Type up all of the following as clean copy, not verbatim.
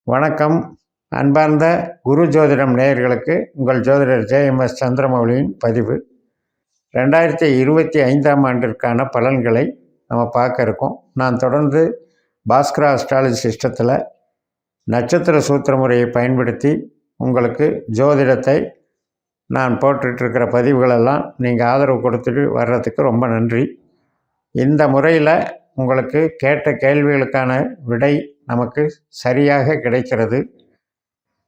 வணக்கம். அன்பார்ந்த குரு ஜோதிடம் நேயர்களுக்கு உங்கள் ஜோதிடர் ஜே.எம்.எஸ். சந்திரமௌலியின் பதிவு. 2025ஆம் ஆண்டிற்கான பலன்களை நம்ம பார்க்க இருக்கோம். நான் தொடர்ந்து பாஸ்கரா அஸ்ட்ராலஜி சிஸ்டத்தில் நட்சத்திர சூத்திர முறையை பயன்படுத்தி உங்களுக்கு ஜோதிடத்தை நான் போட்டுட்ருக்கிற பதிவுகளெல்லாம் நீங்கள் ஆதரவு கொடுத்துட்டு வர்றதுக்கு ரொம்ப நன்றி. இந்த முறையில் உங்களுக்கு கேட்ட கேள்விகளுக்கான விடை நமக்கு சரியாக கிடைக்கிறது.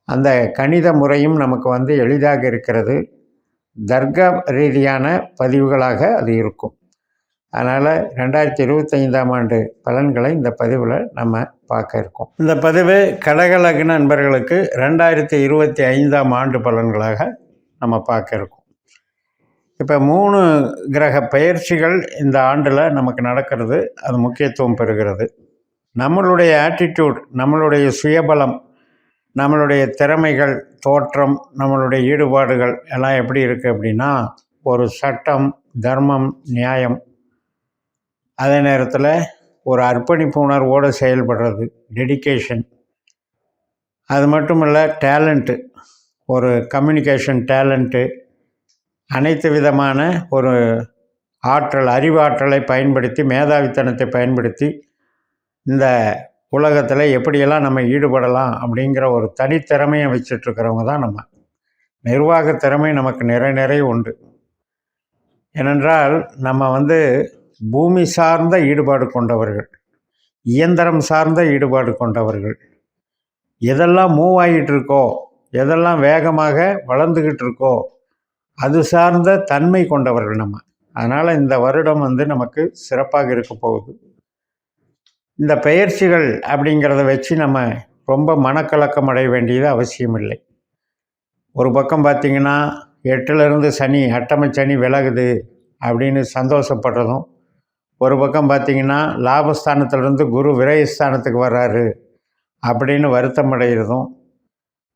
அந்த கணித முறையும் நமக்கு எளிதாக இருக்கிறது. தர்க்க ரீதியான பதிவுகளாக அது இருக்கும். அதனால் 2025ஆம் ஆண்டு பலன்களை இந்த பதிவில் நம்ம பார்க்க இருக்கோம். இந்த பதிவு கடக லக்ன நண்பர்களுக்கு 2025ஆம் ஆண்டு பலன்களாக நம்ம பார்க்க இருக்கோம். இப்போ 3 கிரக பயிற்சிகள் இந்த ஆண்டில் நமக்கு நடக்கிறது. அது முக்கியத்துவம் பெறுகிறது. நம்மளுடைய ஆட்டிடியூட், நம்மளுடைய சுயபலம், நம்மளுடைய திறமைகள், தோற்றம், நம்மளுடைய ஈடுபாடுகள் எல்லாம் எப்படி இருக்குது அப்படின்னா, ஒரு சட்டம், தர்மம், நியாயம், அதே நேரத்தில் ஒரு அர்ப்பணிப்பு உணர்வோடு செயல்படுறது, டெடிக்கேஷன், அது மட்டும் இல்லை டேலண்ட்டு, ஒரு கம்யூனிகேஷன் டேலண்ட்டு, அனைத்து விதமான ஒரு ஆற்றல், அறிவாற்றலை பயன்படுத்தி, மேதாவித்தனத்தை பயன்படுத்தி இந்த உலகத்தில் எப்படியெல்லாம் நம்ம ஈடுபடலாம் அப்படிங்கிற ஒரு தனித்திறமையை வச்சிட்ருக்கிறவங்க தான் நம்ம. நிர்வாக திறமை நமக்கு நிறைய உண்டு. ஏனென்றால் நம்ம பூமி சார்ந்த ஈடுபாடு கொண்டவர்கள், இயந்திரம் சார்ந்த ஈடுபாடு கொண்டவர்கள், எதெல்லாம் மூவ் ஆகிட்டு இருக்கோ, எதெல்லாம் வேகமாக வளர்ந்துக்கிட்டு இருக்கோ அது சார்ந்த தன்மை கொண்டவர்கள் நம்ம. அதனால் இந்த வருடம் நமக்கு சிறப்பாக இருக்க போகுது. இந்த பெயர்ச்சிகள் அப்படிங்கிறத வச்சு நம்ம ரொம்ப மனக்கலக்கம் அடைய வேண்டியது அவசியம் இல்லை. ஒரு பக்கம் பார்த்திங்கன்னா 8லேருந்து சனி, அட்டம சனி விலகுது அப்படின்னு சந்தோஷப்படுறதும், ஒரு பக்கம் பார்த்திங்கன்னா லாபஸ்தானத்திலிருந்து குரு விரயஸ்தானத்துக்கு வர்றாரு அப்படின்னு வருத்தம் அடைகிறதும்,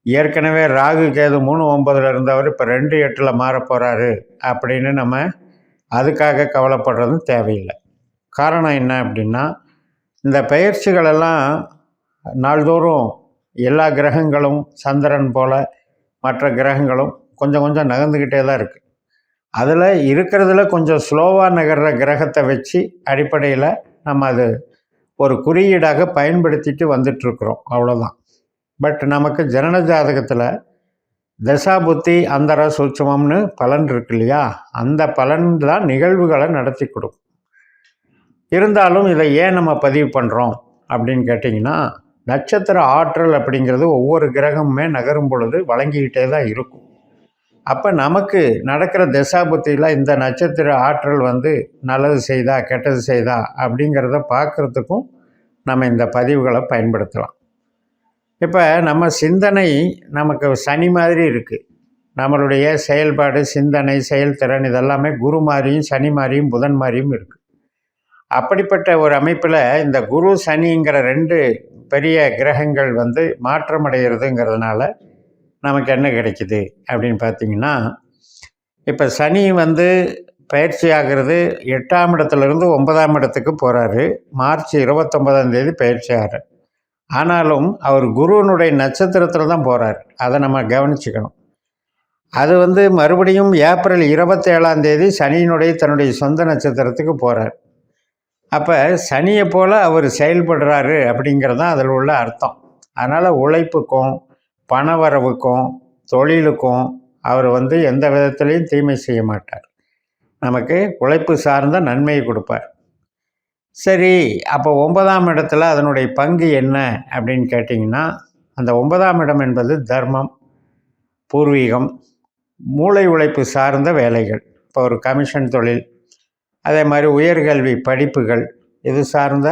ஏற்கனவே ராகு கேது 3-9 இருந்தவர் இப்போ 2-8 மாற போகிறாரு அப்படின்னு நம்ம அதுக்காக கவலைப்படுறதும் தேவையில்லை. காரணம் என்ன அப்படின்னா, இந்த பயிற்சிகளெல்லாம் நாள்தோறும் எல்லா கிரகங்களும் சந்திரன் போல் மற்ற கிரகங்களும் கொஞ்சம் நகர்ந்துக்கிட்டே தான் இருக்குது. அதில் இருக்கிறதுல கொஞ்சம் ஸ்லோவாக நகர்ற கிரகத்தை வச்சு அடிப்படையில் நம்ம அது ஒரு குறியீடாக பயன்படுத்திட்டு வந்துட்டுருக்குறோம், அவ்வளோதான். பட் நமக்கு ஜனன ஜாதகத்தில் தசாபுத்தி அந்தர சூட்சமம்னு பலன் இருக்கு இல்லையா, அந்த பலன் தான் நிகழ்வுகளை நடத்தி கொடுக்கும். இருந்தாலும் இதை ஏன் நம்ம பதிவு பண்ணுறோம் அப்படின்னு கேட்டிங்கன்னா, நட்சத்திர ஆற்றல் அப்படிங்கிறது ஒவ்வொரு கிரகமுமே நகரும் பொழுது வழங்கிக்கிட்டே தான் இருக்கும். அப்போ நமக்கு நடக்கிற தசாபுத்தியில் இந்த நட்சத்திர ஆற்றல் நல்லது செய்தா கெட்டது செய்தா அப்படிங்கிறத பார்க்குறதுக்கும் நம்ம இந்த பதிவுகளை பயன்படுத்தலாம். இப்போ நம்ம சிந்தனை நமக்கு சனி மாதிரி இருக்குது. நம்மளுடைய செயல்பாடு, சிந்தனை, செயல்திறன் இதெல்லாமே குரு மாதிரியும் சனி மாதிரியும் புதன் மாதிரியும் இருக்குது. அப்படிப்பட்ட ஒரு அமைப்பில் இந்த குரு சனிங்கிற 2 பெரிய கிரகங்கள் மாற்றம் அடைகிறதுங்கிறதுனால நமக்கு என்ன கிடைக்குது அப்படின்னு பார்த்திங்கன்னா, இப்போ சனி பயிற்சி ஆகிறது 8ஆம் இடத்துலேருந்து 9ஆம் இடத்துக்கு போகிறாரு. மார்ச் 29ஆம் தேதி பயிற்சி ஆகிறார். ஆனாலும் அவர் குருவனுடைய நட்சத்திரத்தில் தான் போகிறார். அதை நம்ம கவனிச்சுக்கணும். அது மறுபடியும் ஏப்ரல் 27ஆம் தேதி சனியினுடைய தன்னுடைய சொந்த நட்சத்திரத்துக்கு போகிறார். அப்போ சனியை போல் அவர் செயல்படுறாரு அப்படிங்கிறது தான் அதில் உள்ள அர்த்தம். அதனால் உழைப்புக்கும் பணவரவுக்கும் தொழிலுக்கும் அவர் எந்த விதத்துலேயும் தீமை செய்ய மாட்டார். நமக்கு உழைப்பு சார்ந்த நன்மையை கொடுப்பார். சரி, அப்போ 9ஆம் இடத்துல அதனுடைய பங்கு என்ன அப்படின்னு கேட்டிங்கன்னா, அந்த 9ஆம் இடம் என்பது தர்மம், பூர்வீகம், மூளை உழைப்பு சார்ந்த வேலைகள். இப்போ ஒரு கமிஷன் தொழில், அதே மாதிரி உயர்கல்வி படிப்புகள், இது சார்ந்த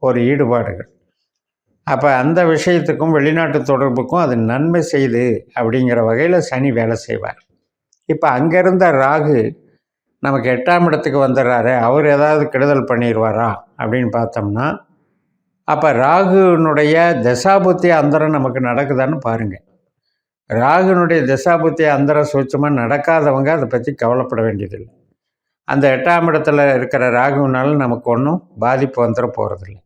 ஒரு ஈடுபாடுகள். அப்போ அந்த விஷயத்துக்கும் வெளிநாட்டு தொடர்புக்கும் அது நன்மை செய்து அப்படிங்கிற வகையில் சனி வேலை செய்வார். இப்போ அங்கேருந்த ராகு நமக்கு 8ஆம் இடத்துக்கு வந்துடுறாரு. அவர் ஏதாவது கெடுதல் பண்ணிடுவாரா அப்படின்னு பார்த்தோம்னா, அப்போ ராகுனுடைய தசாபுத்தி அந்தரம் நமக்கு நடக்குதான்னு பாருங்கள். ராகுனுடைய தசாபுத்தி அந்தர சூட்சமாக நடக்காதவங்க அதை பற்றி கவலைப்பட வேண்டியதில்லை. அந்த 8ஆம் இடத்துல இருக்கிற ராகுனால நமக்கு ஒன்றும் பாதிப்பு வந்துட போகிறதில்லை.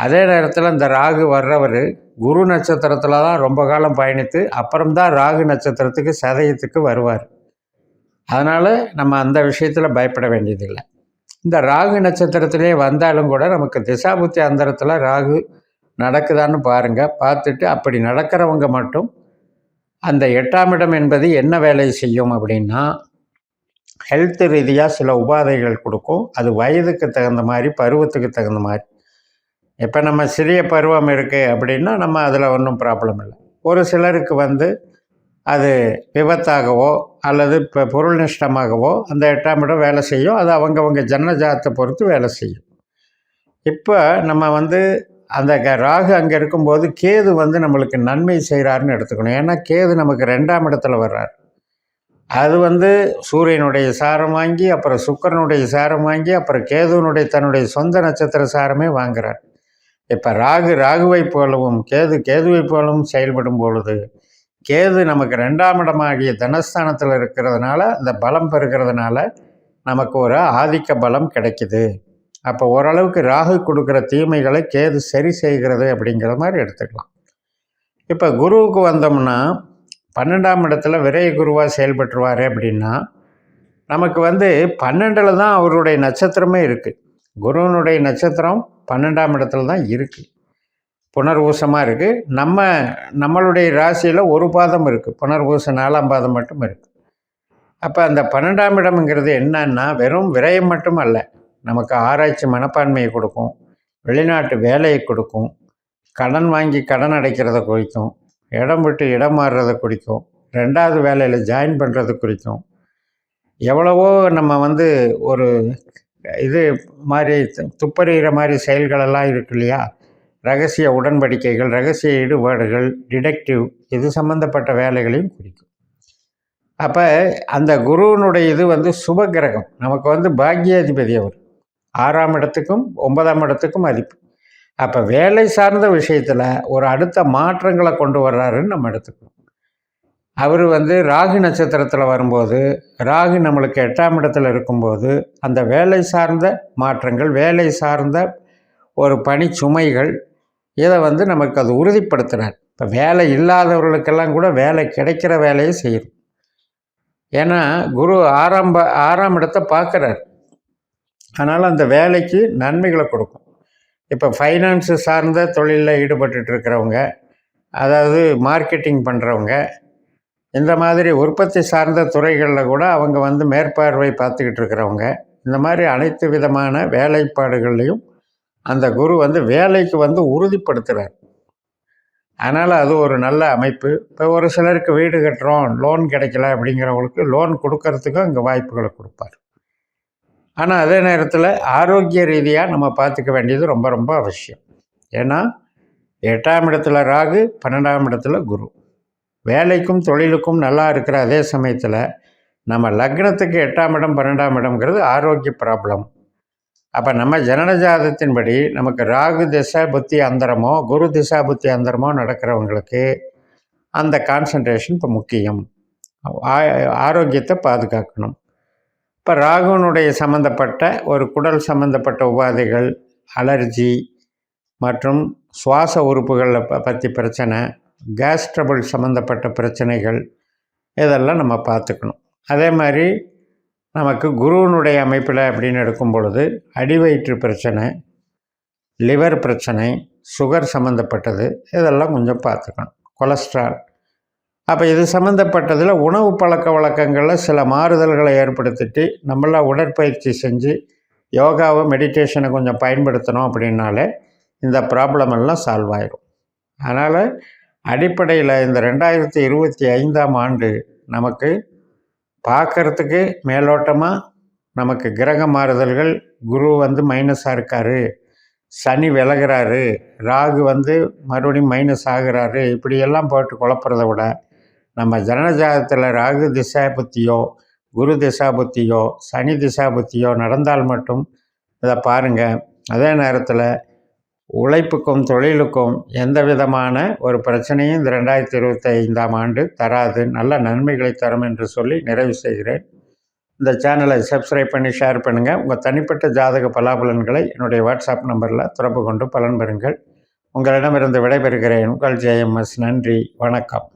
அதே நேரத்தில் இந்த ராகு வர்றவர் குரு நட்சத்திரத்தில் தான் ரொம்ப காலம் பயணித்து அப்புறம்தான் ராகு நட்சத்திரத்துக்கு சதயத்துக்கு வருவார். அதனால் நம்ம அந்த விஷயத்தில் பயப்பட வேண்டியதில்லை. இந்த ராகு நட்சத்திரத்திலே வந்தாலும் கூட நமக்கு திசாபுத்தி அந்தரத்தில் ராகு நடக்குதான்னு பாருங்கள். பார்த்துட்டு அப்படி நடக்கிறவங்க மட்டும் அந்த 8ஆம் இடம் என்பது என்ன வேலை செய்யும் அப்படின்னா, ஹெல்த் ரீதியாக சில உபாதைகள் கொடுக்கும். அது வயதுக்கு தகுந்த மாதிரி, பருவத்துக்கு தகுந்த மாதிரி. இப்போ நம்ம சிறிய பருவம் இருக்குது அப்படின்னா நம்ம அதில் ஒன்றும் ப்ராப்ளம் இல்லை. ஒரு சிலருக்கு அது விபத்தாகவோ அல்லது இப்போ பொருள் நஷ்டமாகவோ அந்த 8ஆம் இடம் வேலை செய்யும். அது அவங்கவங்க ஜனஜாதத்தை பொறுத்து வேலை செய்யும். இப்போ நம்ம அந்த ராகு அங்கே இருக்கும்போது கேது நம்மளுக்கு நன்மை செய்கிறாருன்னு எடுத்துக்கணும். ஏன்னா கேது நமக்கு 2ஆம் இடத்துல வர்றார். அது சூரியனுடைய சாரம் வாங்கி, அப்புறம் சுக்கிரனுடைய சாரம் வாங்கி, அப்புறம் கேதுவனுடைய தன்னுடைய சொந்த நட்சத்திர சாரமே வாங்குறார். இப்போ ராகுவை போலவும் கேதுவை போலவும் செயல்படும் பொழுது கேது நமக்கு 2ஆம் இடமாகிய தனஸ்தானத்தில் இருக்கிறதுனால அந்த பலம் பெறுகிறதுனால நமக்கு ஒரு ஆதிக்க பலம் கிடைக்குது. அப்போ ஓரளவுக்கு ராகு கொடுக்குற தீமைகளை கேது சரி செய்கிறது அப்படிங்கிற மாதிரி எடுத்துக்கலாம். இப்போ குருவுக்கு வந்தோம்னா 12ஆம் இடத்துல விரை குருவாக செயல்பட்டுருவார் அப்படின்னா நமக்கு 12இல் தான் அவருடைய நட்சத்திரமே இருக்குது. குருவனுடைய நட்சத்திரம் 12ஆம் இடத்துல தான் இருக்குது. புனர்பூசமாக இருக்குது. நம்மளுடைய ராசியில் ஒரு பாதம் இருக்குது. புனர்பூசம் 4ஆம் பாதம் மட்டும் இருக்குது. அப்போ அந்த 12ஆம் இடம்ங்கிறது என்னன்னா வெறும் விரயம் மட்டும் அல்ல, நமக்கு ஆராய்ச்சி மனப்பான்மையை கொடுக்கும், வெளிநாட்டு வேலையை கொடுக்கும், கடன் வாங்கி கடன் அடைக்கிறத குறிக்கும், இடம் விட்டு இடம் மாறுறதை குறிக்கும், 2வது வேலையில் ஜாயின் பண்ணுறது குறிக்கும். எவ்வளவோ நம்ம ஒரு இது மாதிரி துப்பறிகிற மாதிரி செயல்களெல்லாம் இருக்கு இல்லையா, ரகசிய உடன்படிக்கைகள், ரகசிய ஈடுபாடுகள், டிடெக்டிவ், இது சம்மந்தப்பட்ட வேலைகளையும் குறிக்கும். அப்போ அந்த குருவனுடைய இது சுப கிரகம், நமக்கு பாக்யாதிபதி. அவர் 6ஆம் இடத்துக்கும் 9ஆம் இடத்துக்கும் அதிபதி. அப்போ வேலை சார்ந்த விஷயத்தில் ஒரு அடுத்த மாற்றங்களை கொண்டு வர்றாருன்னு நம்ம எடுத்துக்கணும். அவர் ராகு நட்சத்திரத்தில் வரும்போது, ராகு நம்மளுக்கு 8ஆம் இடத்துல இருக்கும்போது அந்த வேலை சார்ந்த மாற்றங்கள், வேலை சார்ந்த ஒரு பணி சுமைகள், இதை நமக்கு அது உறுதிப்படுத்துகிறார். இப்போ வேலை இல்லாதவர்களுக்கெல்லாம் கூட வேலை கிடைக்கிற வேலையை செய்யும். ஏன்னா குரு 6ஆம் இடத்தை பார்க்குறார். அதனால் அந்த வேலைக்கு நன்மைகளை கொடுக்கும். இப்போ ஃபைனான்ஸு சார்ந்த தொழிலில் ஈடுபட்டு இருக்கிறவங்க, அதாவது மார்க்கெட்டிங் பண்ணுறவங்க, இந்த மாதிரி உற்பத்தி சார்ந்த துறைகளில் கூட அவங்க மேற்பார்வை பார்த்துக்கிட்டு இருக்கிறவங்க, இந்த மாதிரி அனைத்து விதமான வேலைப்பாடுகள்லையும் அந்த குரு வேலைக்கு உறுதிப்படுத்துகிறார். அதனால் அது ஒரு நல்ல அமைப்பு. இப்போ ஒரு சிலருக்கு வீடு கட்டுறோம், லோன் கிடைக்கல அப்படிங்கிறவங்களுக்கு லோன் கொடுக்கறதுக்கும் இங்கே வாய்ப்புகளை கொடுப்பார். ஆனால் அதே நேரத்தில் ஆரோக்கிய ரீதியாக நம்ம பார்த்துக்க வேண்டியது ரொம்ப ரொம்ப அவசியம். ஏன்னா 8ஆம் இடத்துல ராகு, 12ஆம் இடத்துல குரு. வேலைக்கும் தொழிலுக்கும் நல்லா இருக்கிற அதே சமயத்தில் நம்ம லக்னத்துக்கு 8ஆம் இடம் 12ஆம் இடம்ங்கிறது ஆரோக்கிய ப்ராப்ளம். அப்போ நம்ம ஜனனஜாதத்தின்படி நமக்கு ராகு திசா புத்தி அந்தரமோ குரு திசா புத்தி அந்தரமோ நடக்கிறவங்களுக்கு அந்த கான்சன்ட்ரேஷன் இப்போ முக்கியம். ஆரோக்கியத்தை பாதுகாக்கணும். இப்போ ராகுனுடைய சம்மந்தப்பட்ட ஒரு குடல் சம்மந்தப்பட்ட உபாதைகள், அலர்ஜி மற்றும் சுவாச உறுப்புகளை பற்றி பிரச்சனை, கேஸ் ட்ரபிள் சம்மந்தப்பட்ட பிரச்சனைகள், இதெல்லாம் நம்ம பார்த்துக்கணும். அதே மாதிரி நமக்கு குருவனுடைய அமைப்பில் அப்படின்னு எடுக்கும் பொழுது அடிவயிற்று பிரச்சனை, லிவர் பிரச்சனை, சுகர் சம்மந்தப்பட்டது, இதெல்லாம் கொஞ்சம் பார்த்துக்கணும். கொலஸ்ட்ரால். அப்போ இது சம்மந்தப்பட்டதில் உணவு பழக்க வழக்கங்களில் சில மாறுதல்களை ஏற்படுத்திட்டு நம்மளாம் உடற்பயிற்சி செஞ்சு யோகாவை மெடிடேஷனை கொஞ்சம் பயன்படுத்தணும் அப்படின்னாலே இந்த ப்ராப்ளம் எல்லாம் சால்வ் ஆயிடும். அதனால் அடிப்படையில் இந்த 2025ஆம் ஆண்டு நமக்கு பார்க்குறதுக்கு மேலோட்டமாக நமக்கு கிரக மாறுதல்கள், குரு மைனஸாக இருக்கார், சனி விலகிறாரு, ராகு மறுபடியும் மைனஸ் ஆகிறாரு, இப்படியெல்லாம் போட்டு குழப்புறதை விட நம்ம ஜனனஜாதத்தில் ராகு திசா புத்தியோ குரு திசா புத்தியோ சனி திசா புத்தியோ நடந்தால் மட்டும் இதை பாருங்கள். அதே நேரத்தில் உழைப்புக்கும் தொழிலுக்கும் எந்த விதமான ஒரு பிரச்சனையும் இந்த 2025ஆம் ஆண்டு தராது, நல்ல நன்மைகளை தரும் என்று சொல்லி நிறைவு செய்கிறேன். இந்த சேனலை சப்ஸ்கிரைப் பண்ணி ஷேர் பண்ணுங்கள். உங்கள் தனிப்பட்ட ஜாதக பலாபலன்களை என்னுடைய வாட்ஸ்அப் நம்பரில் தொடர்பு கொண்டு பலன் பெறுங்கள். உங்களிடமிருந்து விடைபெறுகிறேன். உங்கள் JMS. நன்றி, வணக்கம்.